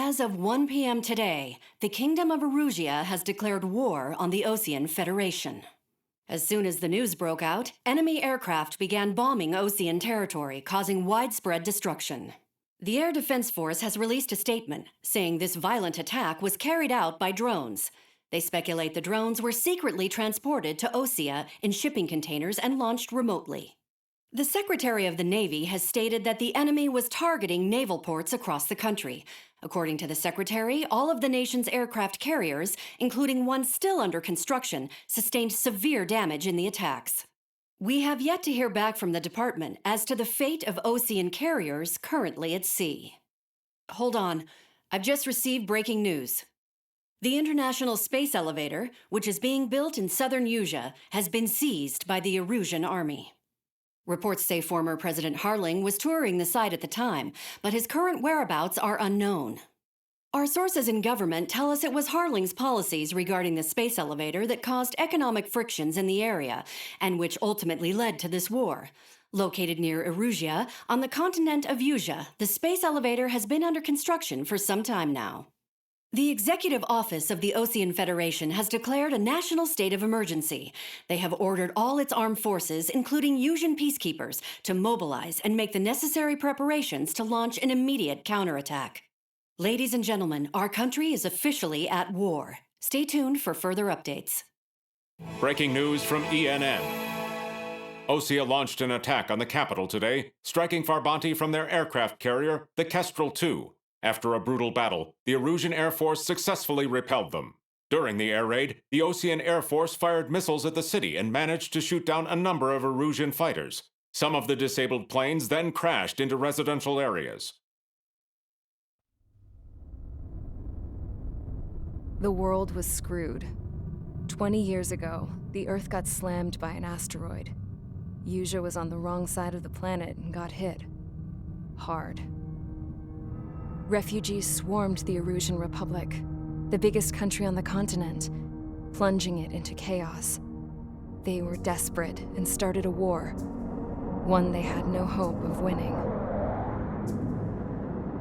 As of 1 p.m. today, the Kingdom of Erusia has declared war on the Osean Federation. As soon as the news broke out, enemy aircraft began bombing Osean territory, causing widespread destruction. The Air Defense Force has released a statement saying this violent attack was carried out by drones. They speculate the drones were secretly transported to Osea in shipping containers and launched remotely. The Secretary of the Navy has stated that the enemy was targeting naval ports across the country. According to the Secretary, all of the nation's aircraft carriers, including one still under construction, sustained severe damage in the attacks. We have yet to hear back from the department as to the fate of Osean carriers currently at sea. Hold on, I've just received breaking news. The International Space Elevator, which is being built in southern Usea, has been seized by the Erusian Army. Reports say former President Harling was touring the site at the time, but his current whereabouts are unknown. Our sources in government tell us it was Harling's policies regarding the space elevator that caused economic frictions in the area, and which ultimately led to this war. Located near Erusia, on the continent of Usea, the space elevator has been under construction for some time now. The Executive Office of the Osean Federation has declared a national state of emergency. They have ordered all its armed forces, including Usean peacekeepers, to mobilize and make the necessary preparations to launch an immediate counterattack. Ladies and gentlemen, our country is officially at war. Stay tuned for further updates. Breaking news from ENN. Osea launched an attack on the capital today, striking Farbanti from their aircraft carrier, the Kestrel II. After a brutal battle, the Erusian Air Force successfully repelled them. During the air raid, the Osean Air Force fired missiles at the city and managed to shoot down a number of Erusian fighters. Some of the disabled planes then crashed into residential areas. The world was screwed. 20 years ago, the Earth got slammed by an asteroid. Usea was on the wrong side of the planet and got hit. Hard. Refugees swarmed the Erusian Republic, the biggest country on the continent, plunging it into chaos. They were desperate and started a war, one they had no hope of winning.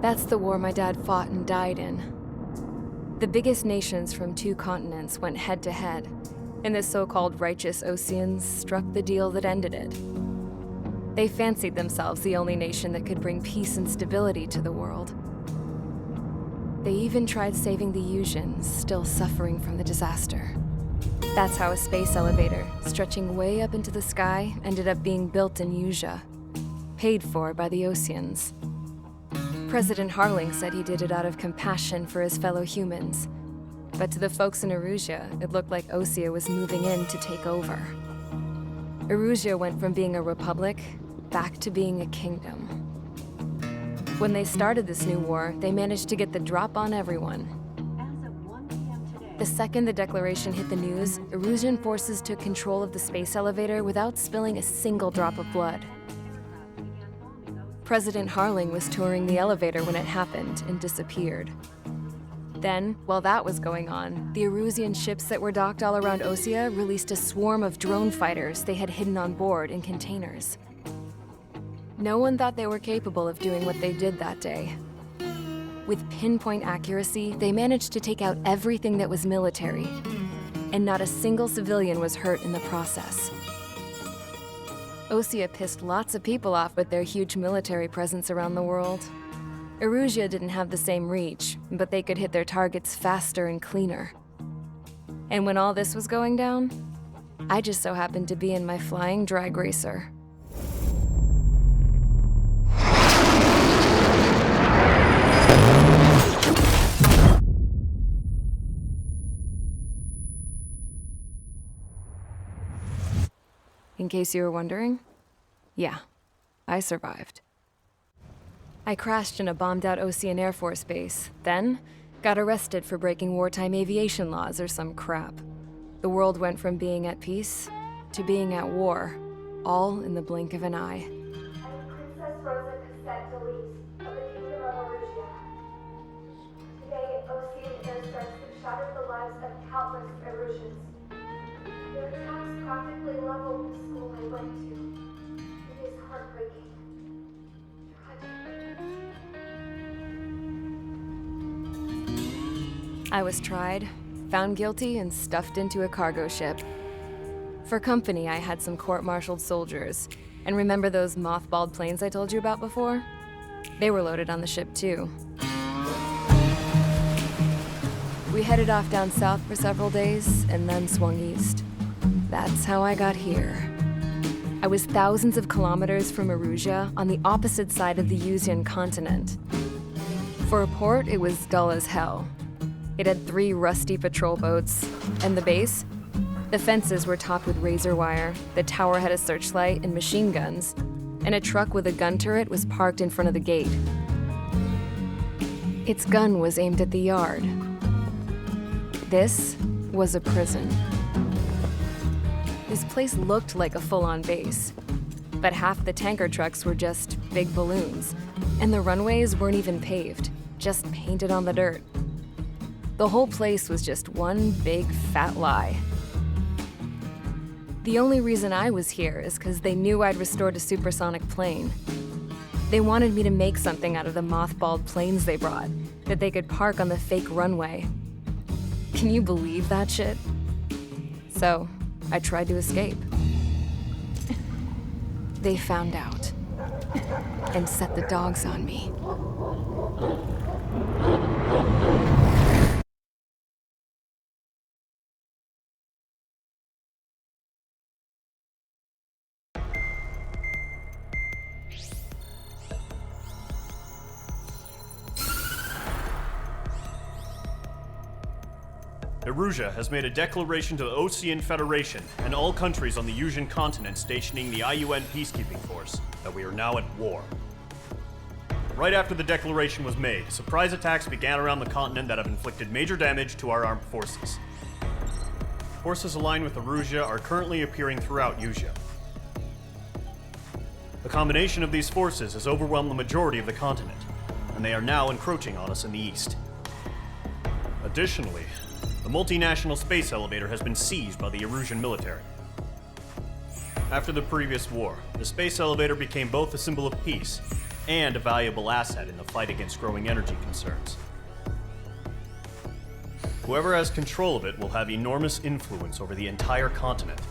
That's the war my dad fought and died in. The biggest nations from 2 continents went head-to-head, and the so-called righteous Oseans struck the deal that ended it. They fancied themselves the only nation that could bring peace and stability to the world. They even tried saving the Useans, still suffering from the disaster. That's how a space elevator, stretching way up into the sky, ended up being built in Usea, paid for by the Oseans. President Harling said he did it out of compassion for his fellow humans. But to the folks in Erusia, it looked like Osea was moving in to take over. Erusia went from being a republic back to being a kingdom. When they started this new war, they managed to get the drop on everyone. As of 1 p.m. today, The second the declaration hit the news, Erusian forces took control of the space elevator without spilling a single drop of blood. President Harling was touring the elevator when it happened and disappeared. Then, while that was going on, the Erusian ships that were docked all around Osea released a swarm of drone fighters they had hidden on board in containers. No one thought they were capable of doing what they did that day. With pinpoint accuracy, they managed to take out everything that was military, and not a single civilian was hurt in the process. Osea pissed lots of people off with their huge military presence around the world. Erusia didn't have the same reach, but they could hit their targets faster and cleaner. And when all this was going down, I just so happened to be in my flying drag racer. In case you were wondering, yeah, I survived. I crashed in a bombed-out Osean Air Force base, then got arrested for breaking wartime aviation laws or some crap. The world went from being at peace to being at war, all in the blink of an eye. Princess Rosa Cassette Delise of the Kingdom of Erusia. Today, Osean airstrikes have shattered the lives of countless Erusians. Their attacks practically leveled the school I went to. It is heartbreaking. Tragic. I was tried, found guilty, and stuffed into a cargo ship. For company, I had some court-martialed soldiers. And remember those mothballed planes I told you about before? They were loaded on the ship too. We headed off down south for several days, and then swung east. That's how I got here. I was thousands of kilometers from Erusia, on the opposite side of the Yuzian continent. For a port, it was dull as hell. It had 3 rusty patrol boats, and the base? The fences were topped with razor wire, the tower had a searchlight and machine guns, and a truck with a gun turret was parked in front of the gate. Its gun was aimed at the yard. This was a prison. This place looked like a full-on base, but half the tanker trucks were just big balloons, and the runways weren't even paved, just painted on the dirt. The whole place was just one big fat lie. The only reason I was here is because they knew I'd restored a supersonic plane. They wanted me to make something out of the mothballed planes they brought, that they could park on the fake runway. Can you believe that shit? So, I tried to escape. They found out, and set the dogs on me. Erusia has made a declaration to the Ocean Federation and all countries on the Yuzian continent stationing the IUN peacekeeping force that we are now at war. Right after the declaration was made, surprise attacks began around the continent that have inflicted major damage to our armed forces. Forces aligned with Erusia are currently appearing throughout Yusia. The combination of these forces has overwhelmed the majority of the continent, and they are now encroaching on us in the east. Additionally, the multinational space elevator has been seized by the Erusian military. After the previous war, the space elevator became both a symbol of peace and a valuable asset in the fight against growing energy concerns. Whoever has control of it will have enormous influence over the entire continent.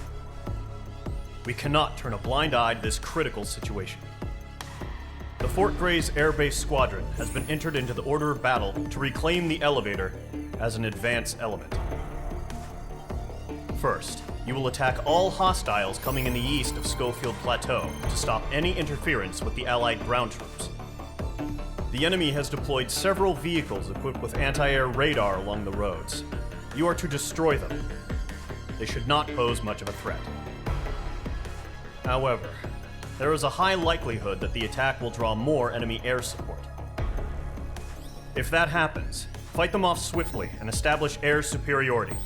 We cannot turn a blind eye to this critical situation. The Fort Gray's Air Base Squadron has been entered into the order of battle to reclaim the elevator as an advance element. First, you will attack all hostiles coming in the east of Schofield Plateau to stop any interference with the Allied ground troops. The enemy has deployed several vehicles equipped with anti-air radar along the roads. You are to destroy them. They should not pose much of a threat. However, there is a high likelihood that the attack will draw more enemy air support. If that happens, fight them off swiftly and establish air superiority.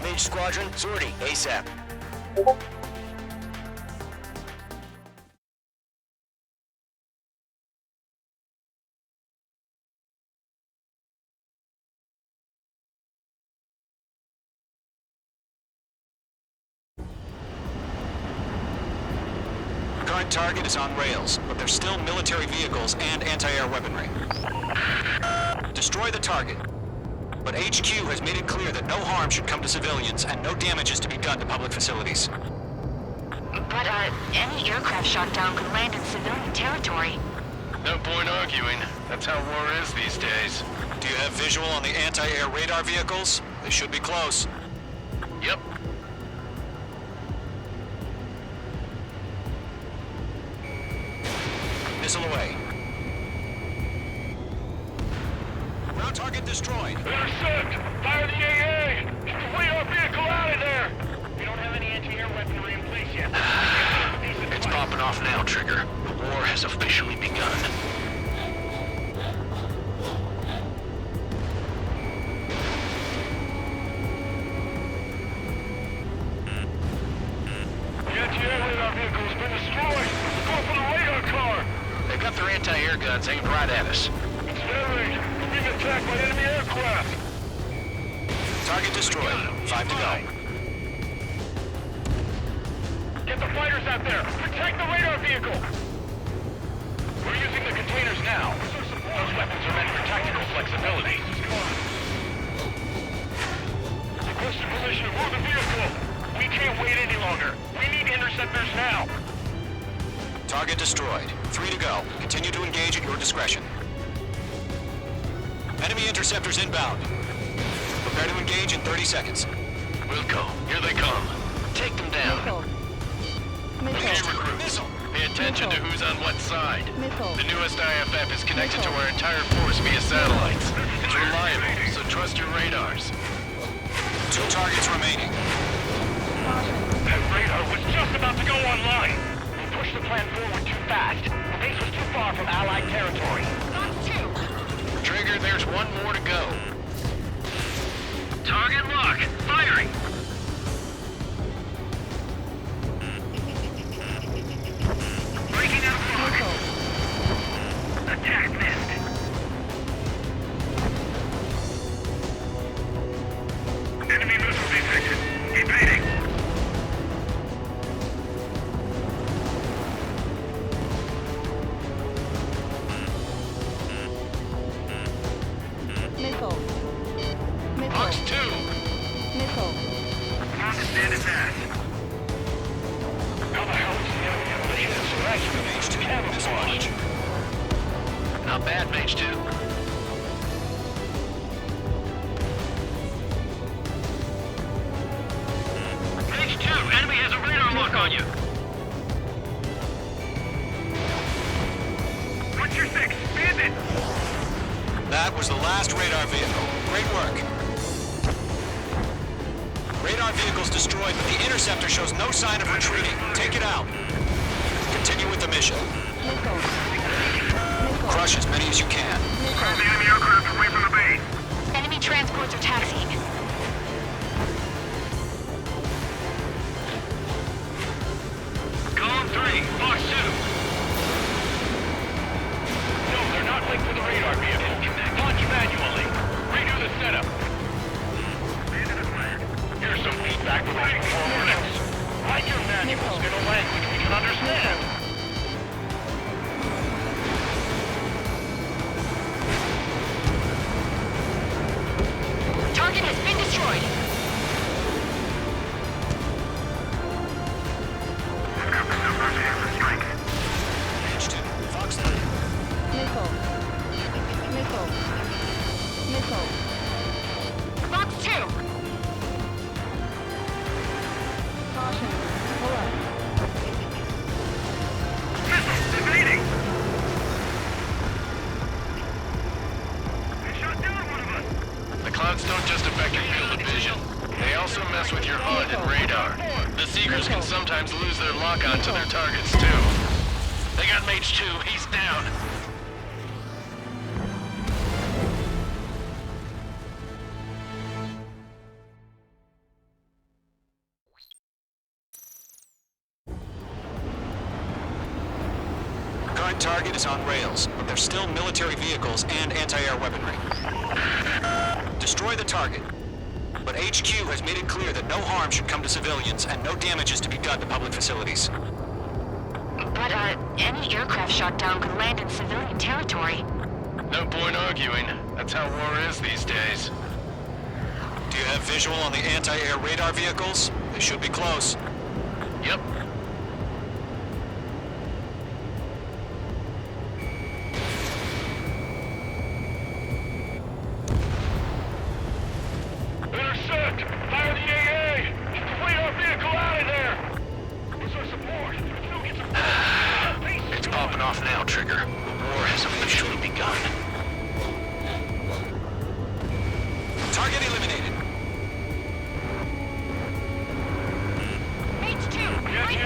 Mage Squadron, sortie, ASAP. Current target is on rails, but there's still military vehicles and anti-air weaponry. Destroy the target. But HQ has made it clear that no harm should come to civilians and no damage is to be done to public facilities. But, any aircraft shot down could land in civilian territory. No point arguing. That's how war is these days. Do you have visual on the anti-air radar vehicles? They should be close. Yep. Missile away. Ground target destroyed. Intercept! Fire the AA! Flee our vehicle out of there! We don't have any anti-air weaponry in place yet. It's popping off now, Trigger. The war has officially begun. Jantv radar vehicle's been destroyed. Go for the radar car. They've got their anti-air guns aimed right at us. It's Federation. We're being attacked by enemy aircraft. Target destroyed. 5 to go. Get the fighters out there. Protect the radar vehicle. We're using the containers now. Those weapons are meant for tactical flexibility. Requesting permission to move the vehicle. We can't wait any longer. We need interceptors now. Target destroyed. 3 to go. Continue to engage at your discretion. Enemy interceptors inbound. Prepare to engage in 30 seconds. We'll go. Here they come. Take them down. Okay, recruits. Missile. Pay attention to who's on what side. The newest IFF is connected to our entire force via satellites. It's reliable, so trust your radars. 2 targets remaining. That radar was just about to go online. We pushed the plan forward too fast. The base was too far from Allied territory. Trigger, there's one more to go. Target lock. Firing. Breaking out of lock. Attack missed. Enemy missile detected. Evading. Box 2. Understand attack. How the hell is the enemy able to hit us right through the camouflage? Not bad, Mage 2. Page 2, enemy has a radar lock on you. What's your 6? Bandit! That was the last radar vehicle. Great work. Radar vehicle's destroyed, but the interceptor shows no sign of retreating. Take it out. Continue with the mission. Crush as many as you can. Call the enemy aircraft away from the base. Enemy transports are taxiing. Column 3, Box 2. No, they're not linked to the radar vehicle. Launch manually. Redo the setup. Here's some feedback regarding coordinates. Write your manuals in a language we can understand. Target has been destroyed. Page 2. Fox 3. Box 2. Missiles evading! They shot down one of us! The clouds don't just affect your field of vision. They also mess with your HUD and radar. The Seekers can sometimes lose their lock-on to their targets, too. They got Mage 2. He's down. Current target is on rails, but there's still military vehicles and anti-air weaponry. Destroy the target. But HQ has made it clear that no harm should come to civilians and no damage is to be done to public facilities. But, any aircraft shot down could land in civilian territory. No point arguing. That's how war is these days. Do you have visual on the anti-air radar vehicles? They should be close. Yep. Intercept! Fire the AA! Get the radar vehicle out of there! Where's our support? We'll get some... It's popping off now, Trigger. The war has officially begun. Target eliminated. Mage 2, right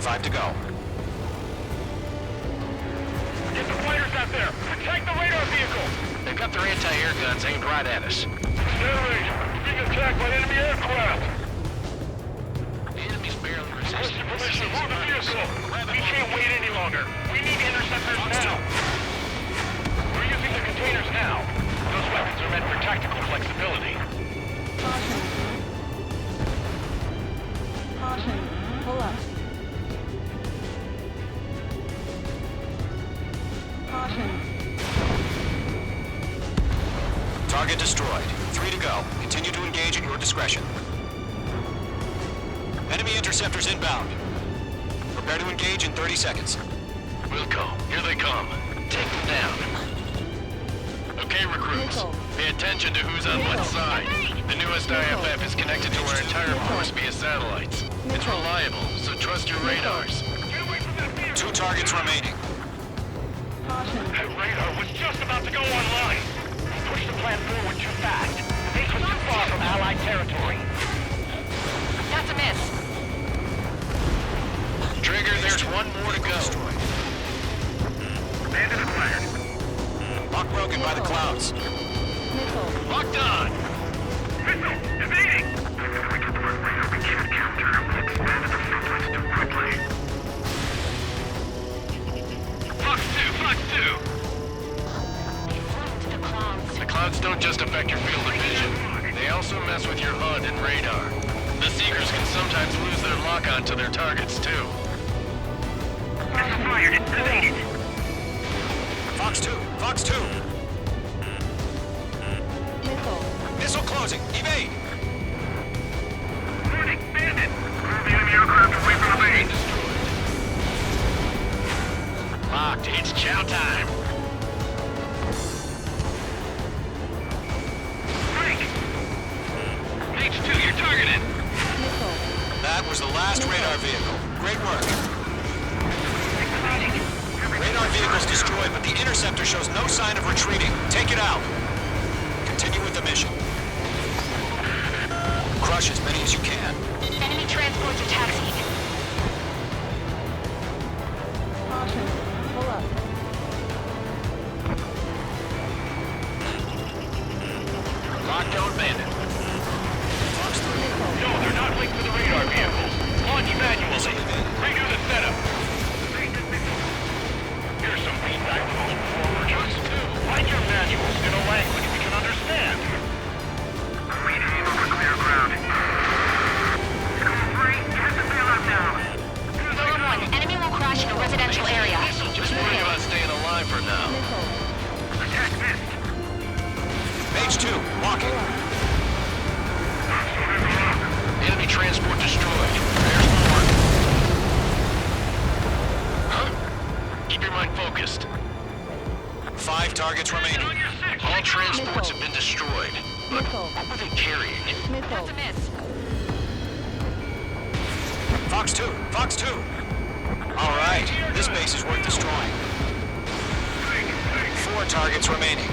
5 to go. Get the fighters out there! Protect the radar vehicle! They've got their anti-air guns aimed right at us. Stand range! Being attacked by enemy aircraft! The enemy's barely Request resisting. permission to move the vehicle! We can't wait any longer! We need interceptors now! We're using the containers now. Those weapons are meant for tactical flexibility. Caution. Caution. Pull up. Caution. Target destroyed. 3 to go. Continue to engage at your discretion. Enemy interceptors inbound. Prepare to engage in 30 seconds. Wilco, here they come. Take them down. Okay, recruits. Nickel. Pay attention to who's on what side. The newest IFF is connected to our entire force via satellites. It's reliable, so trust your radars. Get away from that vehicle! 2 targets remaining. Caution. That radar was just about to go online. Push the plan forward too fast. The base was too far from Allied territory. That's a miss. Trigger, there's one more to go. Bandit acquired. Lock broken by the clouds. Nickel. Locked on! Missile! Evading! We get the radar we can't capture. We'll expand the satellites too quickly. Fox 2! Fox 2! Into the clouds. The clouds don't just affect your field of vision. They also mess with your HUD and radar. The Seekers can sometimes lose their lock-on to their targets, too. Missile fired! Evaded! Fox 2! Fox 2! Nickel. Missile closing! Evade! Warning! Bandit! Move the enemy aircraft away from the base! Locked. It's chow time. Frank! H2, you're targeted! Nickel. That was the last radar vehicle. Great work. Radar vehicle's destroyed, but the interceptor shows no sign of retreating. Take it out. Continue with the mission. Crush as many as you can. Enemy transports are taxiing. Caution. Pull up. Lockdown bandit. Fox 3. No, they're not linked to the radar vehicles. Launch manually. Redo the setup. Here's some feedback from those performers. Just two. Write your manuals in a language we can understand. We aim over clear ground. School 3, get the bailout down. Zone 1, enemy will crash in a residential area. Just worrying about staying alive for now. Nickel. Attack missed. Mage 2, walking. Enemy transport destroyed. There's more. Huh? Keep your mind focused. 5 targets remaining. All transports have been destroyed. But Nickel. what were they carrying? Nickel. That's a miss. Fox 2, Fox 2. All right, this base is worth destroying. 4 targets remaining.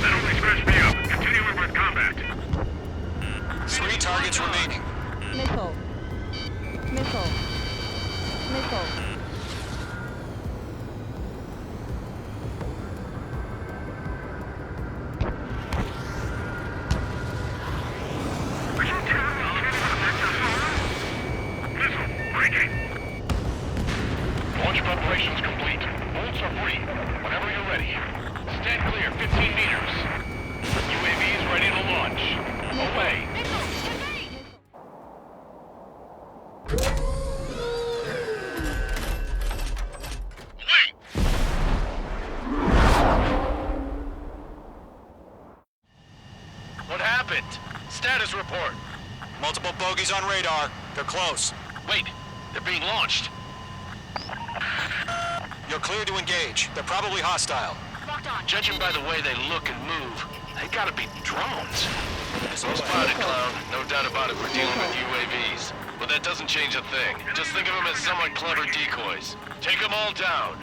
That only scratched me up. Continuing with combat. 3 targets remaining. Nickel. Nickel. Nickel. Missile, breaking. Launch preparations complete. Bolts are free. Whenever you're ready. Stand clear, 15 meters. UAVs ready to launch. Away. Wait! What happened? Status report. Multiple bogies on radar. They're close. Wait, they're being launched. You're clear to engage. They're probably hostile. Locked on. Judging by the way they look and move, they gotta be drones. So spotted, clown. No doubt about it, we're dealing with UAVs. But that doesn't change a thing. Just think of them as somewhat clever decoys. Take them all down.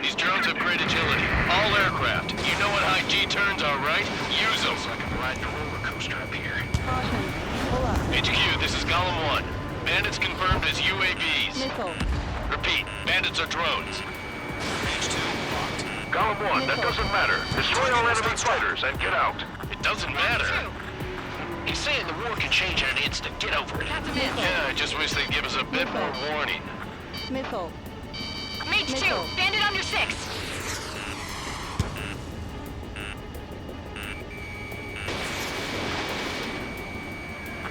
These drones have great agility. All aircraft. You know what high G turns are, right? Use them. So I can ride the roller coaster up here. Caution. Pull up. HQ, this is Golem 1. Bandits confirmed as UAVs. Missile. Repeat, bandits are drones. H2 locked. Golem 1, that doesn't matter. Destroy all enemy fighters and get out. It doesn't matter. He's saying the war can change in an instant. Get over it. Yeah, I just wish they'd give us a bit more warning. Missile. Mage 2, Missile. bandit under 6.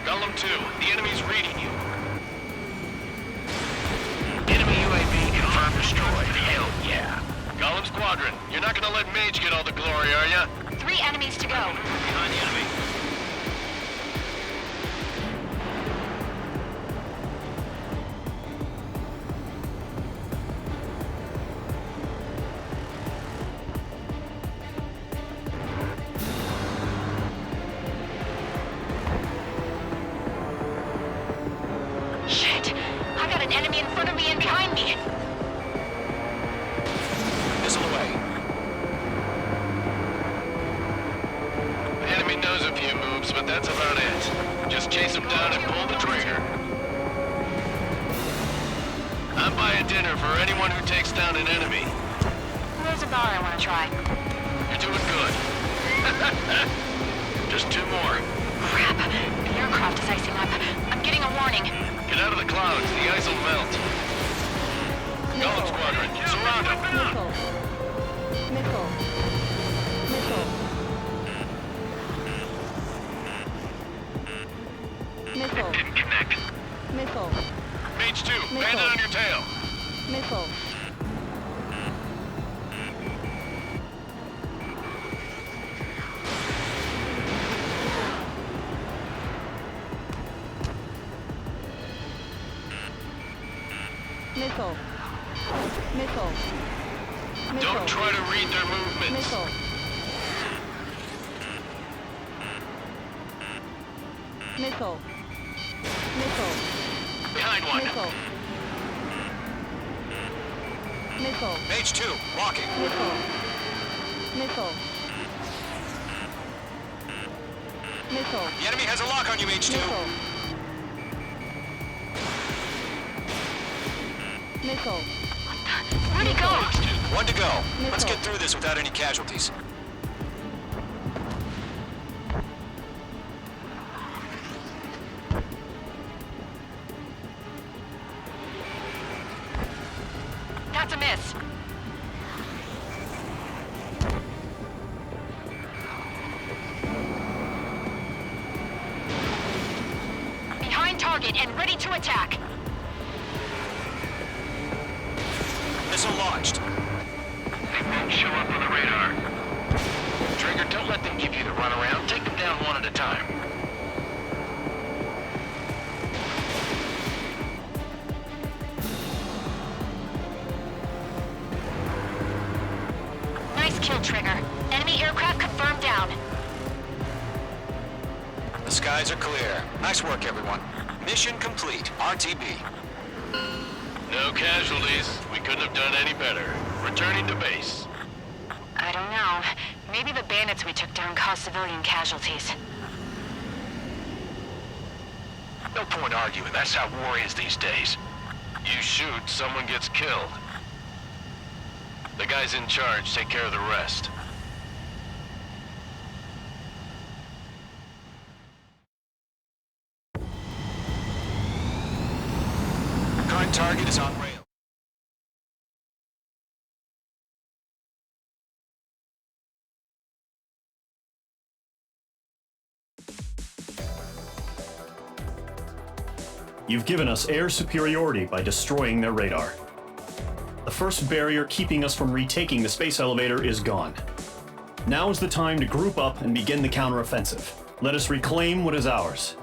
Golem 2, the enemy's reading you. Enemy UAV confirmed destroyed. Hell yeah. Golem Squadron, you're not gonna let Mage get all the glory, are ya? 3 enemies to go. Behind the enemy. Shit! I got an enemy in front of me and behind me. Missile away. The enemy knows a few moves, but that's about it. Just chase him down and pull the trigger. I'm buying dinner for anyone who takes down an enemy. There's a bar I want to try. You're doing good. Just 2 more. Crap. The aircraft is icing up. I'm getting a warning. Get out of the clouds. The ice will melt. Golem Squadron, surround him. Missile. Missile. Missile. Missile. Didn't connect. Missile. Mage 2, Missile. bandit on your tail. Missile. Missile. Missile. Missile. Don't try to read their movements. Missile. Missile. Missile. Behind one. Missile. Missile. Mage 2, walking. Missile. Missile. Missile. The enemy has a lock on you, Mage 2. Missile. Missile. Where'd he go? 1 to go. Let's Missile. get through this without any casualties. That's a miss. Behind target and ready to attack. Missile launched. They won't show up on the radar. Trigger, don't let them give you the runaround. Take them down one at a time. Nice kill, Trigger. Enemy aircraft confirmed down. The skies are clear. Nice work, everyone. Mission complete. RTB. No casualties. We couldn't have done any better. Returning to base. I don't know. Maybe the bandits we took down caused civilian casualties. No point arguing. That's how war is these days. You shoot, someone gets killed. The guys in charge take care of the rest. Current target is on rail. You've given us air superiority by destroying their radar. The first barrier keeping us from retaking the space elevator is gone. Now is the time to group up and begin the counteroffensive. Let us reclaim what is ours.